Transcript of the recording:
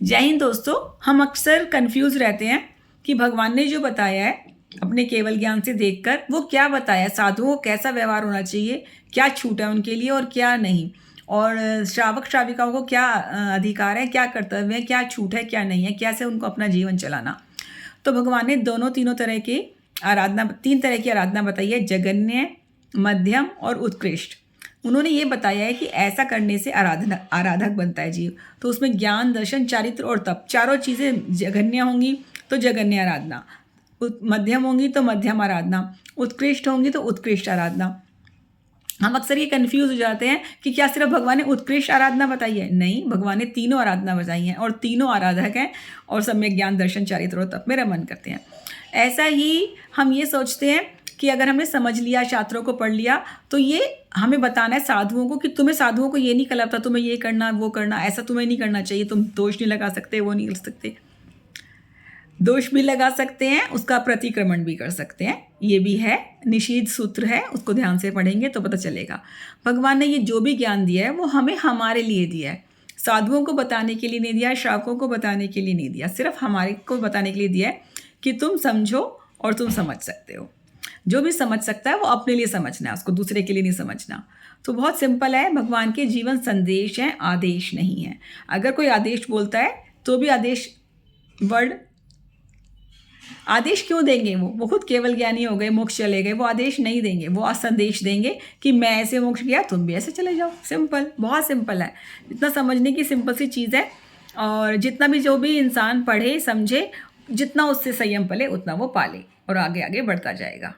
जय हिंद दोस्तों। हम अक्सर कंफ्यूज रहते हैं कि भगवान ने जो बताया है अपने केवल ज्ञान से देखकर, वो क्या बताया, साधुओं को कैसा व्यवहार होना चाहिए, क्या छूट है उनके लिए और क्या नहीं, और श्रावक श्राविकाओं को क्या अधिकार है, क्या कर्तव्य है, क्या छूट है, क्या नहीं है, कैसे उनको अपना जीवन चलाना। तो भगवान ने तीनों तरह की आराधना, 3 तरह की आराधना बताई है, जगन्य, मध्यम और उत्कृष्ट। उन्होंने ये बताया है कि ऐसा करने से आराधक बनता है जीव। तो उसमें ज्ञान, दर्शन, चारित्र और तप, चारों चीज़ें जघन्य होंगी तो जघन्य आराधना, मध्यम होंगी तो मध्यम आराधना, उत्कृष्ट होंगी तो उत्कृष्ट आराधना। हम अक्सर ये कंफ्यूज हो जाते हैं कि क्या सिर्फ भगवान ने उत्कृष्ट आराधना बताई है? नहीं, भगवान ने तीनों आराधना बताई हैं और तीनों आराधक हैं और सब में ज्ञान, दर्शन, चारित्र और तप में रमन करते हैं। ऐसा ही हम ये सोचते हैं कि अगर हमने समझ लिया, शास्त्रों को पढ़ लिया, तो ये हमें बताना है साधुओं को कि तुम्हें, साधुओं को ये नहीं कहलाता तुम्हें ये करना वो करना, ऐसा तुम्हें नहीं करना चाहिए, तुम दोष नहीं लगा सकते, वो नहीं कर सकते। दोष भी लगा सकते हैं, उसका प्रतिक्रमण भी कर सकते हैं, ये भी है, निषेध सूत्र है, उसको ध्यान से पढ़ेंगे तो पता चलेगा। भगवान ने ये जो भी ज्ञान दिया है वो हमें हमारे लिए दिया है, साधुओं को बताने के लिए नहीं दिया, श्रावकों को बताने के लिए नहीं दिया, सिर्फ हमारे को बताने के लिए दिया है कि तुम समझो और तुम समझ सकते हो। जो भी समझ सकता है वो अपने लिए समझना है, उसको दूसरे के लिए नहीं समझना। तो बहुत सिंपल है, भगवान के जीवन संदेश हैं, आदेश नहीं है। अगर कोई आदेश बोलता है तो भी आदेश वर्ड, आदेश क्यों देंगे? वो खुद केवल ज्ञानी हो गए, मोक्ष चले गए, वो आदेश नहीं देंगे, वो संदेश देंगे कि मैं ऐसे मोक्ष गया, तुम भी ऐसे चले जाओ। सिंपल, बहुत सिंपल है, इतना समझने की सिंपल सी चीज़ है। और जितना भी जो भी इंसान पढ़े समझे, जितना उससे संयम पले उतना वो पाले और आगे आगे बढ़ता जाएगा।